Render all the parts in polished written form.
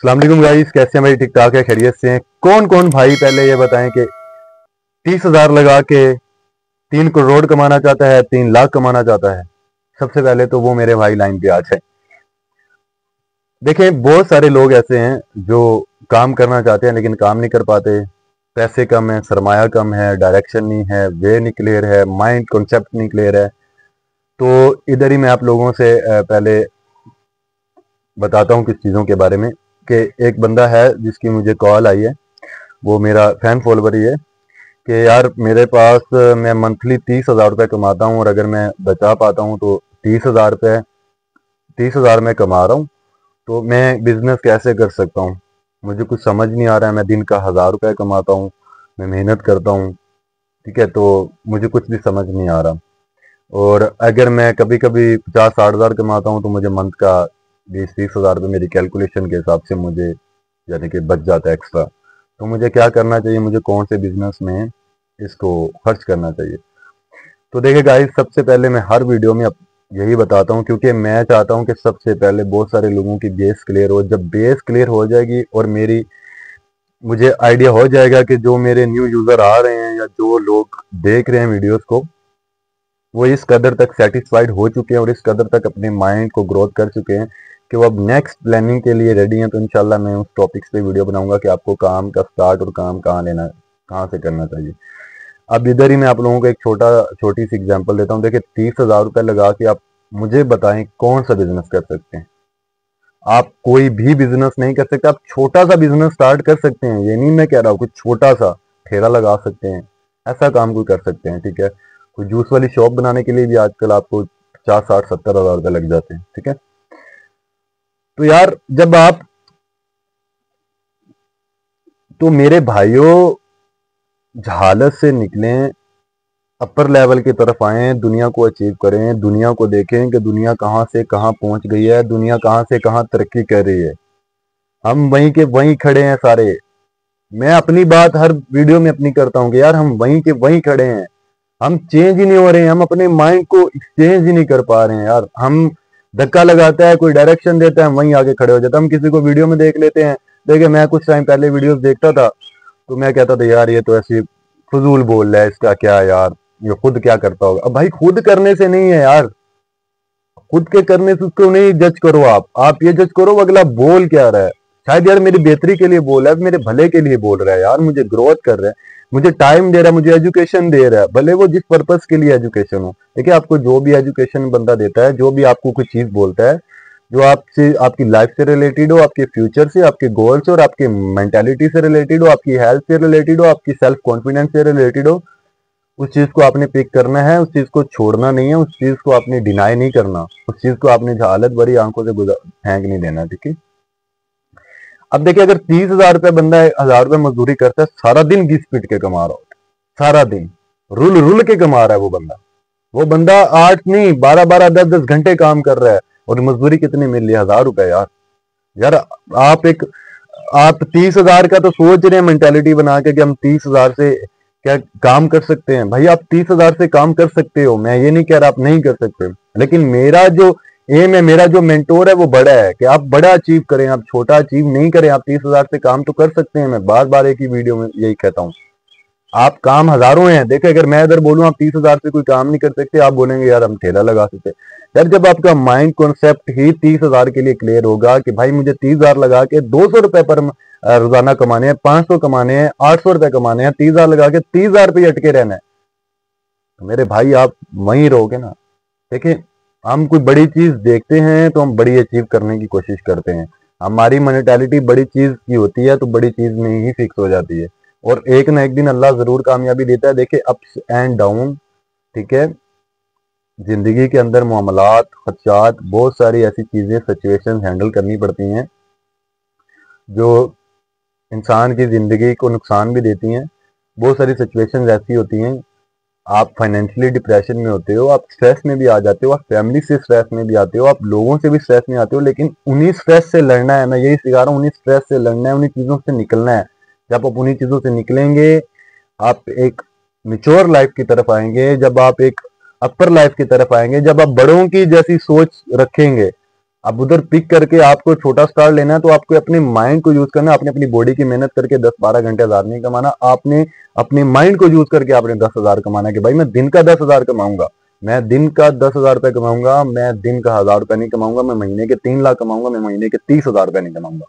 अस्सलाम वालेकुम गाइस, कैसे हैं भाई? ठीक ठाक है, खैरियत से हैं? कौन कौन भाई पहले ये बताएं कि 30,000 लगा के 3 करोड़ कमाना चाहता है, 3 लाख कमाना चाहता है? सबसे पहले तो वो मेरे भाई लाइन पे आ जाए। देखें, बहुत सारे लोग ऐसे हैं जो काम करना चाहते हैं लेकिन काम नहीं कर पाते। पैसे कम है, सरमाया कम है, डायरेक्शन नहीं है, वे नहीं क्लियर है, माइंड कॉन्सेप्ट नहीं क्लियर है। तो इधर ही मैं आप लोगों से पहले बताता हूँ कुछ चीज़ों के बारे में कि एक बंदा है जिसकी मुझे कॉल आई है, वो मेरा फैन फॉलोवर ही है कि यार मेरे पास मैं मंथली 30,000 रुपये कमाता हूँ और अगर मैं बचा पाता हूँ तो 30,000 मैं कमा रहा हूँ, तो मैं बिजनेस कैसे कर सकता हूँ? मुझे कुछ समझ नहीं आ रहा है। मैं दिन का 1,000 रुपये कमाता हूँ, मैं मेहनत करता हूँ, ठीक है, तो मुझे कुछ भी समझ नहीं आ रहा। और अगर मैं कभी कभी 50-60 हज़ार कमाता हूँ तो मुझे मंथ का 20-30 हज़ार रुपये मेरी कैलकुलेशन के हिसाब से मुझे यानी कि बच जाता है एक्स्ट्रा। तो मुझे क्या करना चाहिए? मुझे कौन से बिजनेस में इसको खर्च करना चाहिए? तो देखिए गाइस, सबसे पहले मैं हर वीडियो में यही बताता हूँ क्योंकि मैं चाहता हूँ कि सबसे पहले बहुत सारे लोगों की बेस क्लियर हो। जब बेस क्लियर हो जाएगी और मुझे आइडिया हो जाएगा कि जो मेरे न्यू यूज़र आ रहे हैं या जो लोग देख रहे हैं वीडियोस को, वो इस कदर तक सेटिस्फाइड हो चुके हैं और इस कदर तक अपने माइंड को ग्रोथ कर चुके हैं कि वो अब नेक्स्ट प्लानिंग के लिए रेडी हैं, तो इंशाल्लाह मैं उस टॉपिक्स पे वीडियो बनाऊंगा कि आपको काम का स्टार्ट और काम कहाँ से करना चाहिए। अब इधर ही मैं आप लोगों को एक छोटी सी एग्जांपल देता हूँ। देखिए, 30,000 रुपये लगा के आप मुझे बताएं कौन सा बिजनेस कर सकते हैं? आप कोई भी बिजनेस नहीं कर सकते। आप छोटा सा बिजनेस स्टार्ट कर सकते हैं, ये नहीं मैं कह रहा हूँ, कुछ छोटा सा ठेला लगा सकते हैं, ऐसा काम कोई कर सकते हैं, ठीक है। कोई जूस वाली शॉप बनाने के लिए भी आजकल आपको 50-60-70 हज़ार रुपये लग जाते हैं, ठीक है। तो यार जब आप तो मेरे भाइयों जहालत से निकलें, अपर लेवल की तरफ आए, दुनिया को अचीव करें, दुनिया को देखें कि दुनिया कहाँ से कहाँ पहुंच गई है, दुनिया कहाँ से कहाँ तरक्की कर रही है। हम वहीं के वहीं खड़े हैं सारे। मैं अपनी बात हर वीडियो में अपनी करता हूँ कि यार हम वहीं के वहीं खड़े हैं, हम चेंज ही नहीं हो रहे हैं, हम अपने माइंड को एक्सचेंज ही नहीं कर पा रहे हैं। यार हम धक्का लगाता है, कोई डायरेक्शन देता है, हम वहीं आगे खड़े हो जाते हैं। हम किसी को वीडियो में देख लेते हैं। देखिए, मैं कुछ टाइम पहले वीडियोस देखता था तो मैं कहता था यार ये तो ऐसी फजूल बोल रहा है, इसका क्या यार, ये खुद क्या करता होगा। अब भाई खुद करने से नहीं है यार, खुद के करने से उसको नहीं जज करो। आप ये जज करो अगला बोल क्या रहा है। शायद यार मेरी बेहतरी के लिए बोल रहा है, मेरे भले के लिए बोल रहा है, यार मुझे ग्रोथ कर रहा है, मुझे टाइम दे रहा है, मुझे एजुकेशन दे रहा है, भले वो जिस पर्पस के लिए एजुकेशन हो। देखिए, आपको जो भी एजुकेशन बंदा देता है, जो भी आपको कोई चीज बोलता है जो आपसे आपकी लाइफ से रिलेटेड हो, आपके फ्यूचर से, आपके गोल से और आपकी मेंटेलिटी से रिलेटेड हो, आपकी हेल्थ से रिलेटेड हो, आपकी सेल्फ कॉन्फिडेंस से रिलेटेड हो, उस चीज को आपने पिक करना है, उस चीज को छोड़ना नहीं है, उस चीज को आपने डिनाई नहीं करना, उस चीज को आपने जहालत भरी आंखों से फेंक नहीं देना, ठीक है। अब देखिए, अगर 30,000 रुपये बंदा 1,000 रुपये मजदूरी करता है, सारा दिन घिस पीट के कमा रहा होता है, सारा दिन रुल रुल के कमा रहा है वो बंदा 8 नहीं 12-12 10-10 घंटे काम कर रहा है और मजदूरी कितनी मिल रही है? 1,000 रुपये। यार यार आप 30,000 का तो सोच रहे हैं मेंटेलिटी बना के कि हम 30,000 से क्या काम कर सकते हैं। भाई आप 30,000 से काम कर सकते हो, मैं ये नहीं कह रहा आप नहीं कर सकते, लेकिन मेरा जो एम है, मेरा जो मेंटोर है वो बड़ा है कि आप बड़ा अचीव करें, आप छोटा अचीव नहीं करें। आप 30,000 से काम तो कर सकते हैं। मैं बार बार एक ही वीडियो में यही कहता हूँ, आप काम हजारों हैं। देखिए, अगर मैं इधर बोलूं आप 30,000 से कोई काम नहीं कर सकते, आप बोलेंगे यार हम ठेला लगा सकते। यार जब आपका माइंड कॉन्सेप्ट ही 30,000 के लिए क्लियर होगा कि भाई मुझे 30,000 लगा के 200 रुपए पर रोजाना कमाने हैं, 500 कमाने हैं, 800 रुपए कमाने हैं, 30,000 लगा के 30,000 रुपये अटके रहना है, तो मेरे भाई आप वहीं रहोगे ना। देखिए, हम कोई बड़ी चीज देखते हैं तो हम बड़ी अचीव करने की कोशिश करते हैं। हमारी मेंटालिटी बड़ी चीज की होती है तो बड़ी चीज में ही फिक्स हो जाती है और एक ना एक दिन अल्लाह जरूर कामयाबी देता है। देखिए, अप्स एंड डाउन, ठीक है, जिंदगी के अंदर मामलात, खर्चात, बहुत सारी ऐसी चीजें, सिचुएशन हैंडल करनी पड़ती हैं जो इंसान की जिंदगी को नुकसान भी देती हैं। बहुत सारी सिचुएशंस ऐसी होती हैं, आप फाइनेंशियली डिप्रेशन में होते हो, आप स्ट्रेस में भी आ जाते हो, आप फैमिली से स्ट्रेस में भी आते हो, आप लोगों से भी स्ट्रेस में आते हो, लेकिन उन्हीं स्ट्रेस से लड़ना है। मैं यही सिखा रहा हूँ, उन्हीं स्ट्रेस से लड़ना है, उन्हीं चीज़ों से निकलना है। जब आप उन्हीं चीज़ों से निकलेंगे, आप एक मिच्योर लाइफ की तरफ आएंगे, जब आप एक अपर लाइफ की तरफ आएंगे, जब आप बड़ों की जैसी सोच रखेंगे, अब उधर पिक करके आपको छोटा स्टार लेना है तो आपको अपने माइंड को यूज करना है, आपने अपनी बॉडी की मेहनत करके 10-12 घंटे 1000 नहीं कमाना, आपने अपने माइंड को यूज करके आपने 10,000 कमाना है कि भाई मैं दिन का 10,000 कमाऊंगा, मैं दिन का 10,000 रुपए कमाऊंगा, मैं दिन का 1,000 रुपए नहीं कमाऊंगा, मैं महीने के 3 लाख कमाऊंगा, मैं महीने के 30,000 रुपए नहीं कमाऊंगा,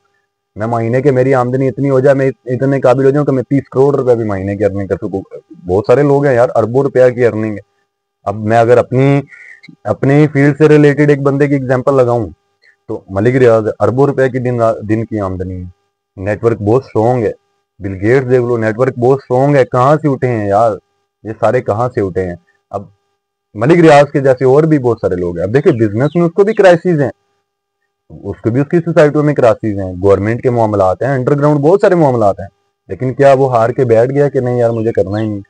मैं महीने के मेरी आमदनी इतनी हो जाए, मैं इतने काबिल हो जाऊं कि मैं 30 करोड़ रुपए भी महीने की अर्निंग कर सकूं। बहुत सारे लोग हैं यार, अरबों रुपया की अर्निंग है। अब मैं अगर अपनी अपनी फील्ड से रिलेटेड एक बंदे की एग्जांपल लगाऊं तो मलिक रियाज अरबों रुपए की दिन की आमदनी है, नेटवर्क बहुत स्ट्रॉन्ग है। बिल गेट्स देख लो, नेटवर्क बहुत स्ट्रॉन्ग है, कहाँ से उठे हैं यार, ये सारे कहाँ से उठे हैं। अब मलिक रियाज के जैसे और भी बहुत सारे लोग हैं। अब देखिए बिजनेस में उसको भी क्राइसिस हैं, उसको भी उसकी सोसाइटियों में क्राइसिस हैं, गवर्नमेंट के मामलात हैं, अंडरग्राउंड बहुत सारे मामलात हैं। लेकिन क्या वो हार के बैठ गया कि नहीं यार मुझे करना ही नहीं?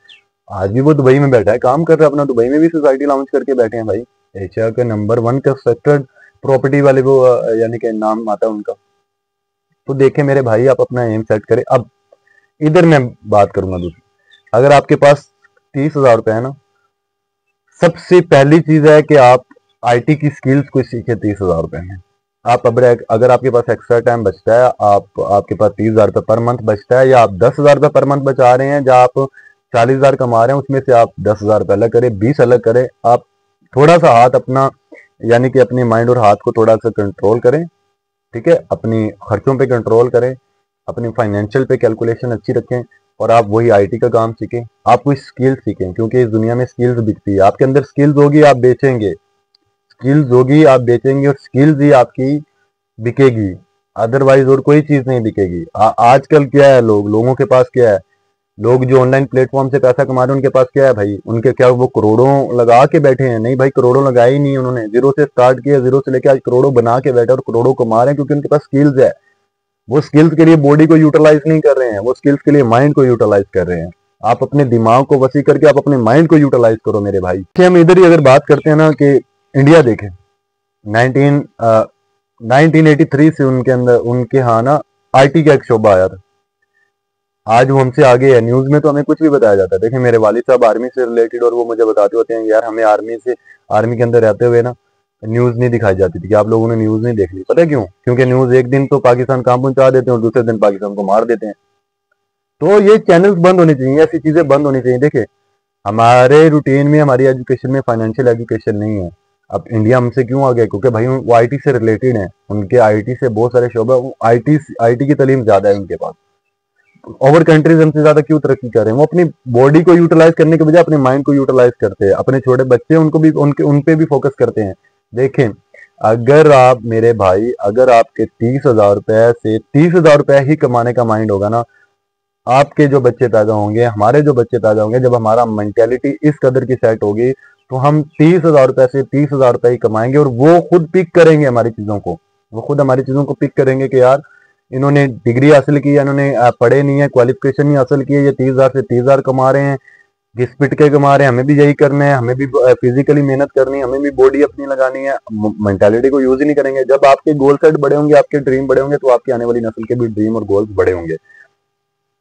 आज भी वो दुबई में बैठा है, काम कर रहा है अपना, दुबई में भी सोसाइटी लॉन्च करके बैठे हैं भाई। एशिया के नंबर 1 कंस्ट्रक्टेड प्रॉपर्टी वाले वो यानी कि नाम आता है उनका। तो देखे मेरे भाई, आप अपना एम सेट करें। अब इधर मैं बात करूंगा दूसरी, अगर आपके पास 30,000 रुपए है ना, सबसे पहली चीज है कि आप आईटी की स्किल्स को सीखे 30,000 रुपए में। आप अगर आपके पास एक्स्ट्रा टाइम बचता है, आपके पास 30,000 रुपए पर मंथ बचता है, या आप 10,000 रुपए पर मंथ बचा रहे हैं, जहाँ आप 40,000 कमा रहे हैं, उसमें से आप 10,000 रुपए अलग करें, 20 अलग करें। आप थोड़ा सा हाथ अपना यानी कि अपने माइंड और हाथ को थोड़ा सा कंट्रोल करें, ठीक है, अपनी खर्चों पे कंट्रोल करें, अपनी फाइनेंशियल पे कैलकुलेशन अच्छी रखें, और आप वही आईटी का काम सीखें। आप कोई स्किल सीखें, क्योंकि इस दुनिया में स्किल्स बिकती है। आपके अंदर स्किल्स होगी आप बेचेंगे, स्किल्स होगी आप बेचेंगे, और स्किल्स ही आपकी बिकेगी, अदरवाइज और कोई चीज नहीं बिकेगी। आजकल क्या है, लोगों के पास क्या है, लोग जो ऑनलाइन प्लेटफॉर्म से पैसा कमा रहे हैं उनके पास क्या है भाई, उनके क्या वो करोड़ों लगा के बैठे हैं? नहीं भाई, करोड़ों लगाए ही नहीं उन्होंने, जीरो से स्टार्ट किया, जीरो से लेके आज करोड़ों बना के बैठे और करोड़ों कमा रहे हैं, क्योंकि उनके पास स्किल्स है। वो स्किल्स के लिए बॉडी को यूटिलाइज नहीं कर रहे हैं, वो स्किल्स के लिए माइंड को यूटिलाइज कर रहे हैं। आप अपने दिमाग को वसी करके आप अपने माइंड को यूटिलाइज करो मेरे भाई। हम इधर ही अगर बात करते हैं ना कि इंडिया देखें, 1983 से उनके अंदर उनके यहाँ ना आईटी का एक शोबा आया था। आज वो हमसे आगे है, न्यूज में तो हमें कुछ भी बताया जाता है। देखिए मेरे वालिद साहब आर्मी से रिलेटेड, और वो मुझे बताते होते हैं यार हमें आर्मी के अंदर रहते हुए ना न्यूज नहीं दिखाई जाती थी, कि आप लोगों ने न्यूज नहीं देख ली। पता है क्यों? क्योंकि न्यूज एक दिन तो पाकिस्तान कहाँ पहुंचा देते हैं और दूसरे दिन पाकिस्तान को मार देते हैं। तो ये चैनल्स बंद होने चाहिए, ऐसी चीजें बंद होनी चाहिए। देखिए हमारे रूटीन में, हमारी एजुकेशन में फाइनेंशियल एजुकेशन नहीं है। अब इंडिया हमसे क्यों आ गया? क्योंकि भाई वो आईटी से रिलेटेड है, उनके आईटी से बहुत सारे शोबे, आईटी आईटी की तालीम ज्यादा है उनके पास। ओवर कंट्रीज हमसे ज्यादा क्यों तरक्की कर रहे हैं? वो अपनी बॉडी को यूटिलाइज करने के बजाय अपने माइंड को यूटिलाइज करते हैं। अपने छोटे बच्चे उनको भी उन पे भी फोकस करते हैं। देखें, अगर आप मेरे भाई, अगर आपके 30,000 रुपए से 30,000 रुपए ही कमाने का माइंड होगा ना, आपके जो बच्चे पैदा होंगे, हमारे जो बच्चे पैदा होंगे, जब हमारा मेंटेलिटी इस कदर की सेट होगी, तो हम 30,000 रुपए से 30,000 रुपए ही कमाएंगे, और वो खुद पिक करेंगे हमारी चीजों को। वो खुद हमारी चीजों को पिक करेंगे कि यार इन्होंने डिग्री हासिल की है, इन्होंने पढ़े नहीं है, क्वालिफिकेशन नहीं हासिल की है, ये 30,000 से 30,000 कमा रहे हैं, घिस पिट के कमा रहे हैं, हमें भी यही करना है, हमें भी फिजिकली मेहनत करनी है, हमें भी बॉडी अपनी लगानी है। मेंटालिटी को यूज ही नहीं करेंगे। जब आपके गोल सेट बड़े होंगे, आपके ड्रीम बड़े होंगे, तो आपकी आने वाली नस्ल के भी ड्रीम और गोल्स बड़े होंगे।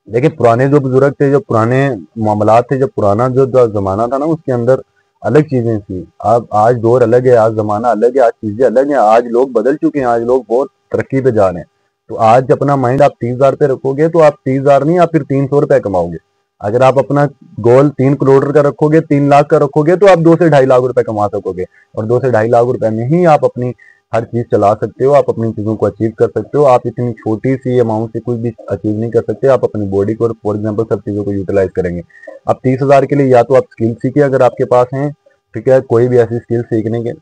देखिए पुराने जो बुजुर्ग थे, जो पुराने मामलात थे, जो पुराना जो जमाना था ना, उसके अंदर अलग चीजें थी। अब आज दौर अलग है, आज जमाना अलग है, आज चीजें अलग हैं, आज लोग बदल चुके हैं, आज लोग बहुत तरक्की पे जा रहे हैं। तो आज अपना माइंड आप 30,000 पे रखोगे तो आप 30,000 नहीं, आप फिर 300 रुपए कमाओगे। अगर आप अपना गोल 3 करोड़ का रखोगे, 3 लाख का रखोगे, तो आप 2 से 2.5 लाख रुपए कमा सकोगे, और 2 से 2.5 लाख रुपए में ही आप अपनी हर चीज चला सकते हो, आप अपनी चीजों को अचीव कर सकते हो। आप इतनी छोटी सी अमाउंट से कुछ भी अचीव नहीं कर सकते। आप अपनी बॉडी को, फॉर एग्जाम्पल, सब चीजों को यूटिलाइज करेंगे। आप 30,000 के लिए या तो आप स्किल सीखे अगर आपके पास है, ठीक है, कोई भी ऐसी स्किल सीखने के,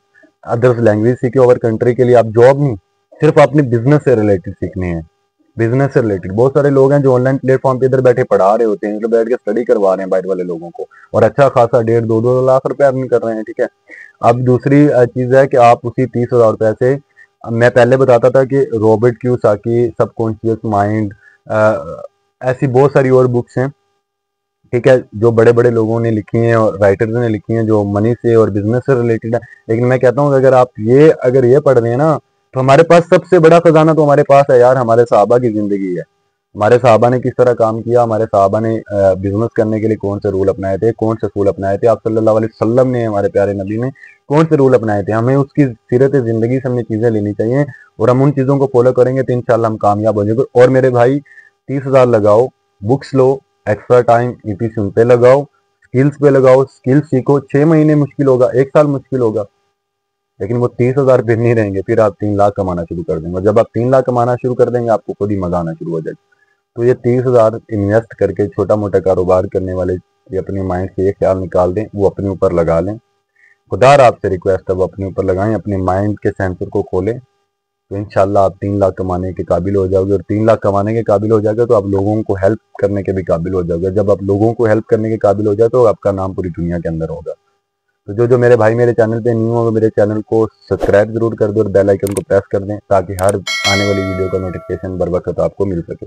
अदर्स लैंग्वेज सीखे ओवर कंट्री के लिए। आप जॉब नहीं, सिर्फ अपने बिजनेस से रिलेटेड सीखने हैं, बिजनेस से रिलेटेड। बहुत सारे लोग हैं जो ऑनलाइन प्लेटफॉर्म पे इधर बैठे पढ़ा रहे होते हैं, इधर बैठ के स्टडी करवा रहे हैं बाहर वाले लोगों को, और अच्छा खासा 1.5-2 लाख रुपए अर्न कर रहे हैं, ठीक है। अब दूसरी चीज है कि आप उसी 30,000 रुपए से, मैं पहले बताता था कि रॉबर्ट कियोसाकी, सबकॉन्शियस माइंड, ऐसी बहुत सारी और बुक्स हैं, ठीक है, जो बड़े बड़े लोगों ने लिखी हैं और राइटर्स ने लिखी हैं, जो मनी से और बिजनेस से रिलेटेड है। लेकिन मैं कहता हूँ कि अगर ये पढ़ रहे हैं ना, तो हमारे पास सबसे बड़ा खजाना तो हमारे पास है यार, हमारे साहबा की जिंदगी है। हमारे साहबा ने किस तरह काम किया, हमारे साहबा ने बिजनेस करने के लिए कौन से रूल अपनाए थे, कौन से असूल अपनाए थे, आप सल्लल्लाहु अलैहि वसल्लम ने, हमारे प्यारे नबी ने कौन से रूल अपनाए थे। हमें उसकी सीरत जिंदगी से हमें चीजें लेनी चाहिए और हम उन चीजों को फॉलो करेंगे तो इंशाल्लाह हम कामयाब हो जाएंगे। और मेरे भाई 30,000 लगाओ, बुक्स लो, एक्स्ट्रा टाइम ईटीसी उन पे लगाओ, स्किल्स पे लगाओ, स्किल्स सीखो। 6 महीने मुश्किल होगा, 1 साल मुश्किल होगा, लेकिन वो 30,000 फिर नहीं रहेंगे, फिर आप 3 लाख कमाना शुरू कर देंगे। और जब आप 3 लाख कमाना शुरू कर देंगे आपको खुद ही मजा आना शुरू हो जाएगा। तो ये 30,000 इन्वेस्ट करके छोटा मोटा कारोबार करने वाले ये अपने माइंड से ये ख्याल निकाल दें, वो अपने ऊपर लगा लें। खुदार आपसे रिक्वेस्ट है वो अपने ऊपर लगाएं, अपने माइंड के सेंसर को खोलें, तो इंशाल्लाह आप 3 लाख कमाने के काबिल हो जाओगे। और 3 लाख कमाने के काबिल हो जाएगा तो आप लोगों को हेल्प करने के भी काबिल हो जाओगे। जब आप लोगों को हेल्प करने के काबिल हो जाए तो आपका नाम पूरी दुनिया के अंदर होगा। तो जो जो मेरे भाई मेरे चैनल पे न्यू हो, मेरे चैनल को सब्सक्राइब जरूर कर दो और बेल आइकन को प्रेस कर दें ताकि हर आने वाली वीडियो का नोटिफिकेशन बर वक्त आपको मिल सके।